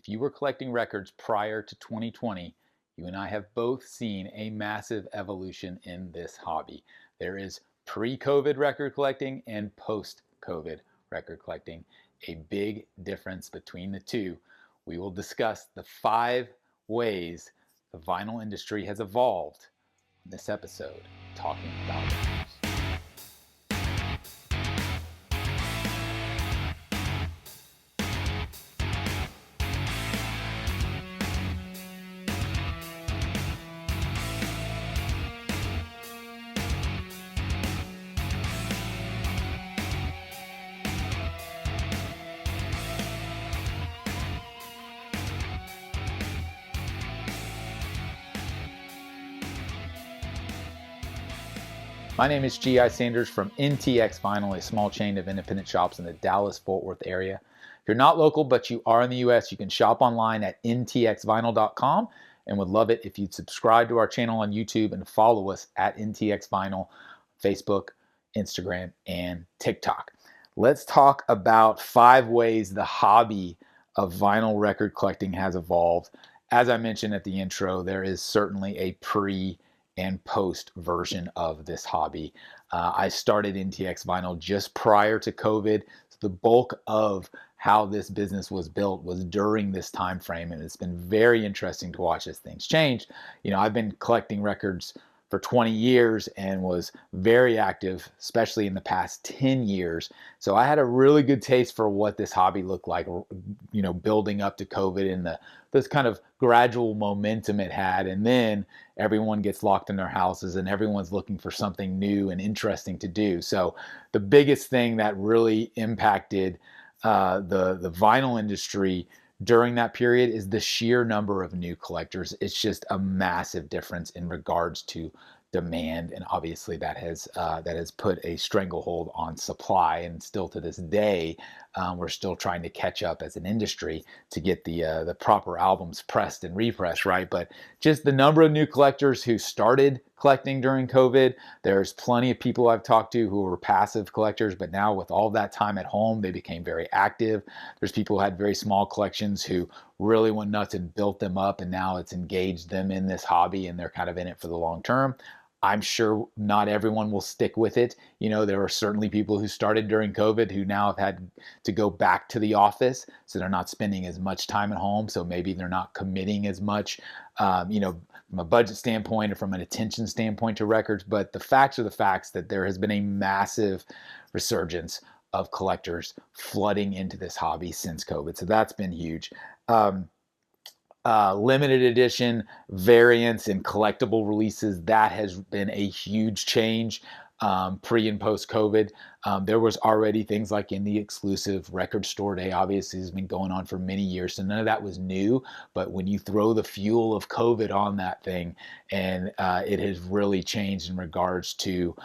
if you were collecting records prior to 2020, you and I have both seen a massive evolution in this hobby. There is pre-COVID record collecting and post-COVID record collecting, a big difference between the two. We will discuss the 5 ways the vinyl industry has evolved in this episode, talking about records. My name is G.I. Sanders from NTX Vinyl, a small chain of independent shops in the Dallas-Fort Worth area. If you're not local, but you are in the U.S., you can shop online at ntxvinyl.com and would love it if you'd subscribe to our channel on YouTube and follow us at NTX Vinyl, Facebook, Instagram, and TikTok. Let's talk about 5 ways the hobby of vinyl record collecting has evolved. As I mentioned at the intro, there is certainly a pre- and post version of this hobby. I started NTX Vinyl just prior to COVID. So the bulk of how this business was built was during this time frame, and it's been very interesting to watch as things change. You know, I've been collecting records for 20 years and was very active, especially in the past 10 years. So I had a really good taste for what this hobby looked like, you know, building up to COVID and this kind of gradual momentum it had. And then everyone gets locked in their houses and everyone's looking for something new and interesting to do. So the biggest thing that really impacted the vinyl industry during that period is the sheer number of new collectors. It's just a massive difference in regards to demand, and obviously that has put a stranglehold on supply. And still to this day, we're still trying to catch up as an industry to get the proper albums pressed and repressed, right? But just the number of new collectors who started collecting during COVID. There's plenty of people I've talked to who were passive collectors, but now with all that time at home, they became very active. There's people who had very small collections who really went nuts and built them up, and now it's engaged them in this hobby and they're kind of in it for the long term. I'm sure not everyone will stick with it. You know, there are certainly people who started during COVID who now have had to go back to the office, so they're not spending as much time at home. So maybe they're not committing as much, you know, from a budget standpoint or from an attention standpoint to records. But the facts are the facts that there has been a massive resurgence of collectors flooding into this hobby since COVID. So that's been huge. Limited edition variants and collectible releases, that has been a huge change pre and post COVID. There was already things like in the exclusive record store day, obviously has been going on for many years, so none of that was new. But when you throw the fuel of COVID on that thing, and it has really changed in regards to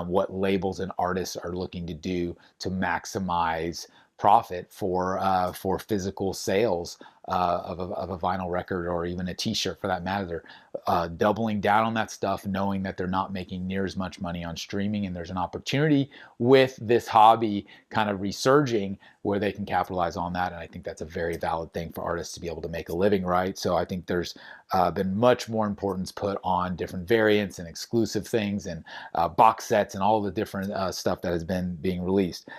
what labels and artists are looking to do to maximize profit for physical sales of a vinyl record, or even a t-shirt for that matter. Doubling down on that stuff, knowing that they're not making near as much money on streaming, and there's an opportunity with this hobby kind of resurging where they can capitalize on that. And I think that's a very valid thing for artists to be able to make a living, right? So I think there's been much more importance put on different variants and exclusive things and box sets and all the different stuff that has been being released.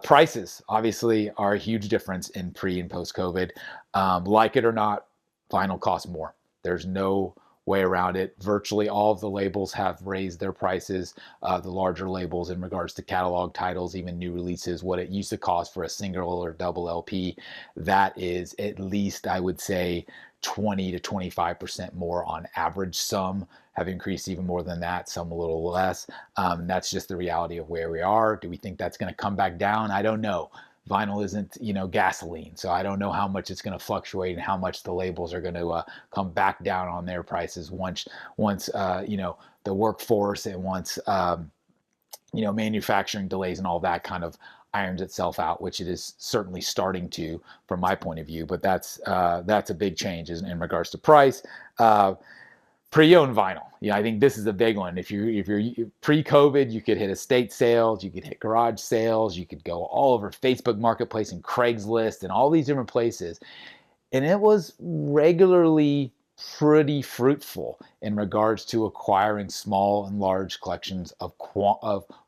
Prices obviously are a huge difference in pre and post COVID. Like it or not, vinyl costs more. There's no way around it. Virtually all of the labels have raised their prices. The larger labels, in regards to catalog titles, even new releases, what it used to cost for a single or double LP, that is at least, I would say, 20 to 25% more on average. Some have increased even more than that, some a little less. That's just the reality of where we are. Do we think that's going to come back down? I don't know. Vinyl isn't, you know, gasoline, so I don't know how much it's going to fluctuate and how much the labels are going to come back down on their prices once you know, the workforce and once you know, manufacturing delays and all that kind of irons itself out, which it is certainly starting to, from my point of view. But that's a big change in regards to price. Pre-owned vinyl. Yeah, I think this is a big one. If you're pre-COVID, you could hit estate sales, you could hit garage sales, you could go all over Facebook Marketplace and Craigslist and all these different places. and it was regularly pretty fruitful in regards to acquiring small and large collections of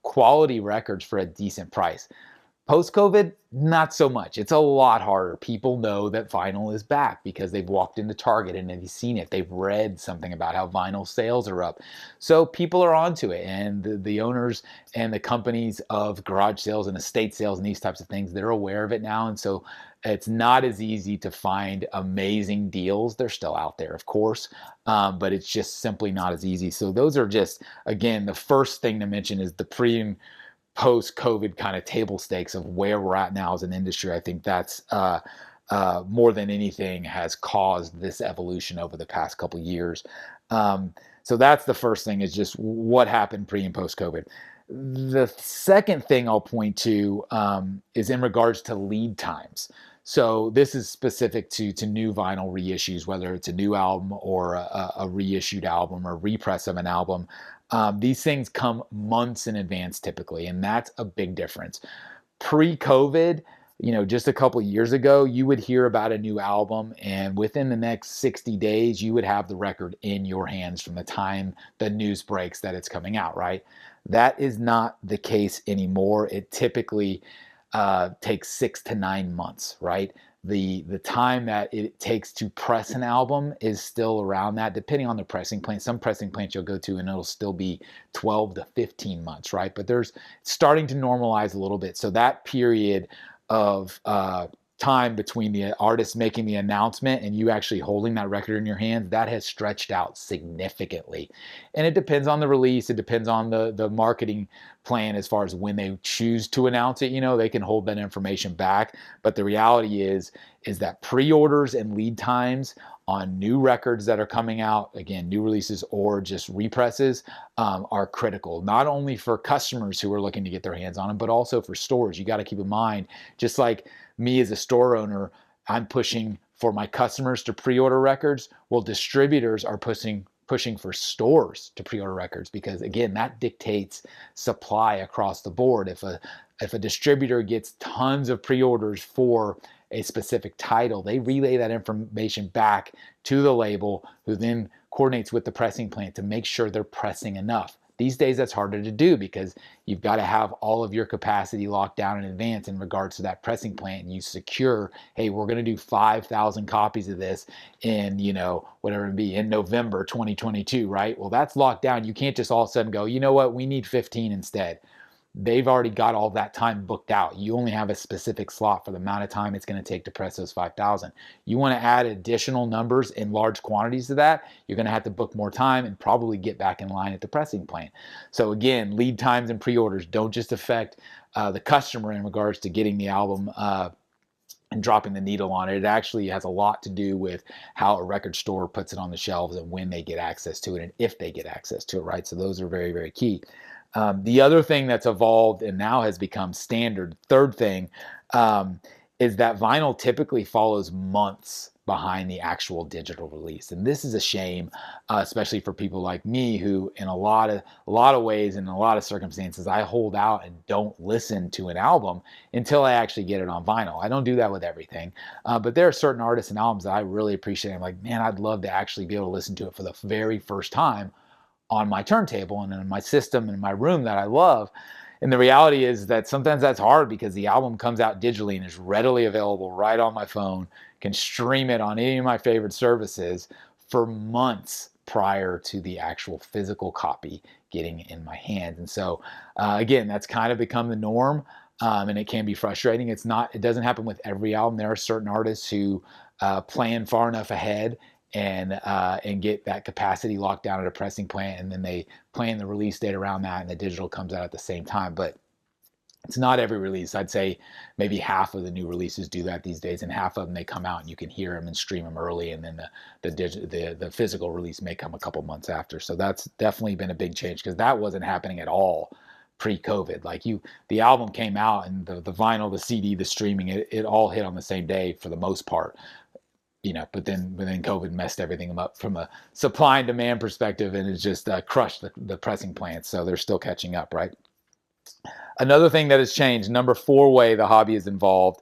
quality records for a decent price. Post-COVID, not so much. It's a lot harder. People know that vinyl is back because they've walked into Target and they've seen it. They've read something about how vinyl sales are up. So people are onto it. And the owners and the companies of garage sales and estate sales and these types of things, they're aware of it now. And so it's not as easy to find amazing deals. They're still out there, of course, but it's just simply not as easy. So those are just, again, the first thing to mention is the pre and post-COVID kind of table stakes of where we're at now as an industry. I think that's more than anything has caused this evolution over the past couple of years. So that's the first thing, is just what happened pre and post-COVID. The second thing I'll point to is in regards to lead times. So this is specific to new vinyl reissues, whether it's a new album or a reissued album or repress of an album. These things come months in advance typically, and that's a big difference. Pre-COVID, just a couple of years ago, you would hear about a new album, and within the next 60 days, you would have the record in your hands from the time the news breaks that it's coming out, right? That is not the case anymore. It typically takes 6 to 9 months, right? The time that it takes to press an album is still around that, depending on the pressing plant. Some pressing plants you'll go to and it'll still be 12 to 15 months, right? But there's starting to normalize a little bit. So that period of time between the artist making the announcement and you actually holding that record in your hands, that has stretched out significantly. And it depends on the release. It depends on the marketing plan as far as when they choose to announce it. They can hold that information back. But the reality is that pre-orders and lead times on new records that are coming out, again, new releases or just represses, are critical, not only for customers who are looking to get their hands on them, but also for stores. You got to keep in mind, just like me as a store owner, I'm pushing for my customers to pre-order records. Well, distributors are pushing for stores to pre-order records because, again, that dictates supply across the board. If a distributor gets tons of pre-orders for a specific title, they relay that information back to the label, who then coordinates with the pressing plant to make sure they're pressing enough. These days, that's harder to do because you've got to have all of your capacity locked down in advance in regards to that pressing plant, and you secure, hey, we're going to do 5,000 copies of this in, whatever it be, in November 2022, right? Well, that's locked down. You can't just all of a sudden go, you know what, we need 15 instead. They've already got all that time booked out. You only have a specific slot for the amount of time it's going to take to press those 5,000. You want to add additional numbers in large quantities to that, you're going to have to book more time and probably get back in line at the pressing plant. So again, lead times and pre-orders don't just affect the customer in regards to getting the album and dropping the needle on it. It actually has a lot to do with how a record store puts it on the shelves and when they get access to it and if they get access to it, right? So those are very, very key. The other thing that's evolved and now has become standard, third thing, is that vinyl typically follows months behind the actual digital release. And this is a shame, especially for people like me who, in a lot of ways, in a lot of circumstances, I hold out and don't listen to an album until I actually get it on vinyl. I don't do that with everything, but there are certain artists and albums that I really appreciate. I'm like, man, I'd love to actually be able to listen to it for the very first time on my turntable and in my system and in my room that I love. And the reality is that sometimes that's hard because the album comes out digitally and is readily available right on my phone, can stream it on any of my favorite services for months prior to the actual physical copy getting in my hands. And so again, that's kind of become the norm, and it can be frustrating. It doesn't happen with every album. There are certain artists who plan far enough ahead and get that capacity locked down at a pressing plant, and then they plan the release date around that, and the digital comes out at the same time. But it's not every release. I'd say maybe half of the new releases do that these days, and half of them they come out and you can hear them and stream them early, and then the physical release may come a couple months after. So that's definitely been a big change because that wasn't happening at all pre-COVID. Like the album came out and the vinyl, the CD, the streaming, it all hit on the same day for the most part. But then COVID messed everything up from a supply and demand perspective, and it's just crushed the pressing plants. So they're still catching up, right? Another thing that has changed, number 4 way the hobby is involved.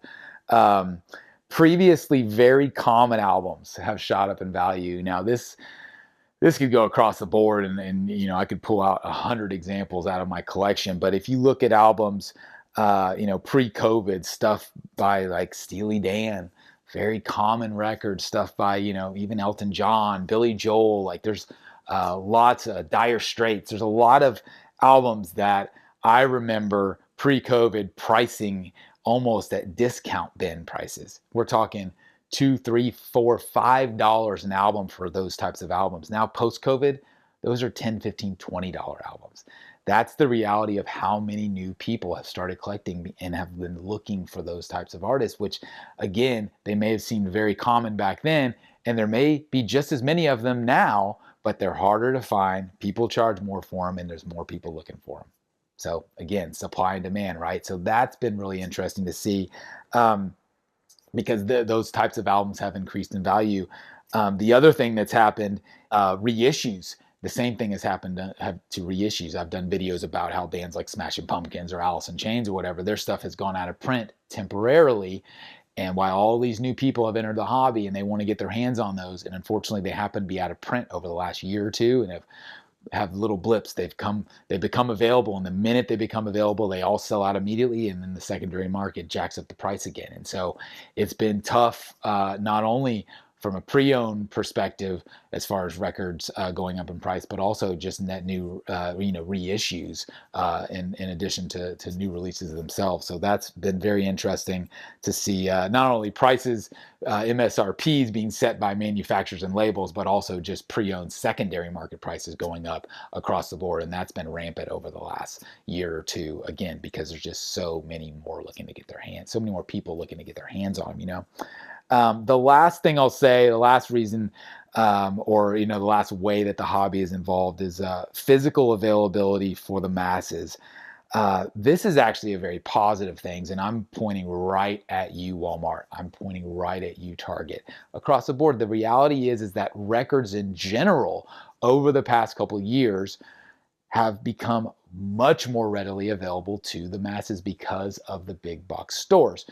previously very common albums have shot up in value. Now this could go across the board, and I could pull out 100 examples out of my collection. But if you look at albums, pre-COVID, stuff by like Steely Dan, very common records, stuff by even Elton John, Billy Joel. Like there's lots of Dire Straits. There's a lot of albums that I remember pre-COVID pricing almost at discount bin prices. We're talking $2, $3, $4, $5 an album for those types of albums. Now, post-COVID, those are $10, $15, $20 albums. That's the reality of how many new people have started collecting and have been looking for those types of artists, which, again, they may have seemed very common back then, and there may be just as many of them now, but they're harder to find. People charge more for them, and there's more people looking for them. So, again, supply and demand, right? So that's been really interesting to see. Because those types of albums have increased in value. The other thing that's happened, reissues. The same thing has happened to reissues. I've done videos about how bands like Smashing Pumpkins or Alice in Chains or whatever, their stuff has gone out of print temporarily. And while all these new people have entered the hobby and they want to get their hands on those, and unfortunately they happen to be out of print over the last year or two and have little blips. They've become available, and the minute they become available, they all sell out immediately, and then the secondary market jacks up the price again. And so it's been tough, not only from a pre-owned perspective as far as records going up in price, but also just net new reissues in addition to new releases themselves. So that's been very interesting to see not only prices, MSRPs being set by manufacturers and labels, but also just pre-owned secondary market prices going up across the board. And that's been rampant over the last year or two, again, because there's just so many more looking to get their hands, so many more people looking to get their hands on them, the last thing I'll say, the last reason, the last way that the hobby is involved is physical availability for the masses. This is actually a very positive thing, and I'm pointing right at you, Walmart. I'm pointing right at you, Target. Across the board, the reality is that records in general over the past couple of years have become much more readily available to the masses because of the big box stores.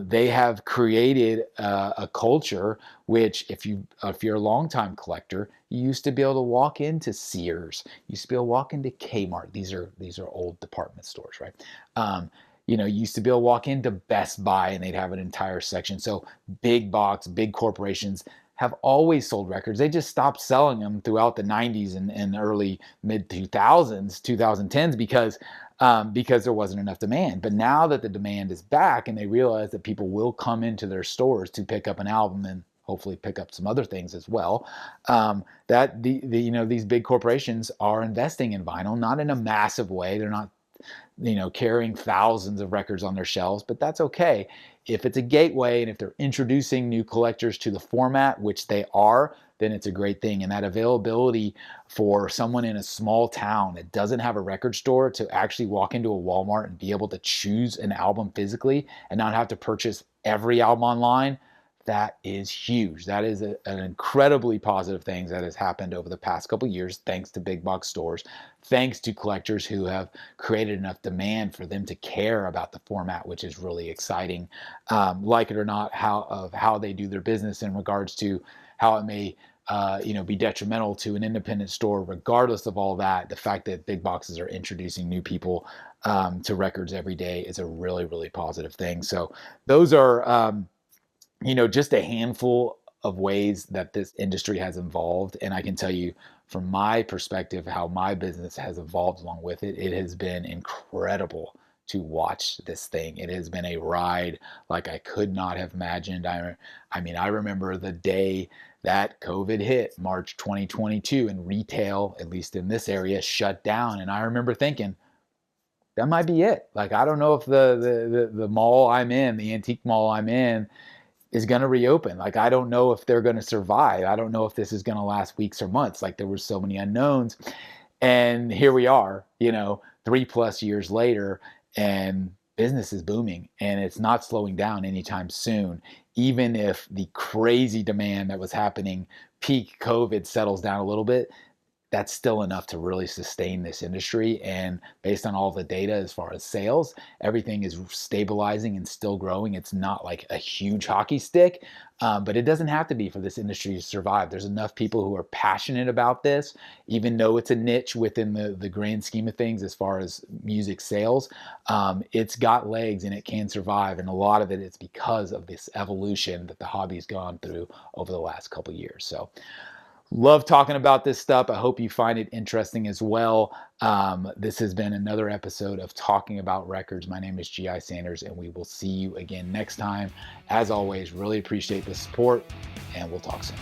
They have created a culture which, if you're a longtime collector, you used to be able to walk into Sears, you used to be able to walk into Kmart. These are old department stores, right? You used to be able to walk into Best Buy and they'd have an entire section. So big box, big corporations have always sold records. They just stopped selling them throughout the 90s and early mid 2000s, 2010s because there wasn't enough demand. But now that the demand is back and they realize that people will come into their stores to pick up an album and hopefully pick up some other things as well, that these big corporations are investing in vinyl, not in a massive way. They're not carrying thousands of records on their shelves, but that's okay. If it's a gateway and if they're introducing new collectors to the format, which they are, then it's a great thing. And that availability for someone in a small town that doesn't have a record store to actually walk into a Walmart and be able to choose an album physically and not have to purchase every album online, that is huge. That is an incredibly positive thing that has happened over the past couple of years, thanks to big box stores, thanks to collectors who have created enough demand for them to care about the format, which is really exciting. Like it or not, how they do their business in regards to how it may be detrimental to an independent store. Regardless of all that, the fact that big boxes are introducing new people to records every day is a really, really positive thing. So those are just a handful of ways that this industry has evolved. And I can tell you from my perspective, how my business has evolved along with it. It has been incredible to watch this thing. It has been a ride like I could not have imagined. I remember the day that COVID hit, March 2022, and retail, at least in this area, shut down. And I remember thinking, that might be it. Like, I don't know if the mall I'm in, the antique mall I'm in, is going to reopen. Like, I don't know if they're going to survive. I don't know if this is going to last weeks or months. Like, there were so many unknowns. And here we are, 3+ years later, and business is booming, and it's not slowing down anytime soon. Even if the crazy demand that was happening peak COVID settles down a little bit, that's still enough to really sustain this industry. And based on all the data as far as sales, everything is stabilizing and still growing. It's not like a huge hockey stick, but it doesn't have to be for this industry to survive. There's enough people who are passionate about this, even though it's a niche within the grand scheme of things as far as music sales. It's got legs and it can survive. And a lot of it is because of this evolution that the hobby's gone through over the last couple years. So love talking about this stuff. I hope you find it interesting as well. This has been another episode of Talking About Records. My name is G.I. Sanders, and we will see you again next time. As always, really appreciate the support, and we'll talk soon.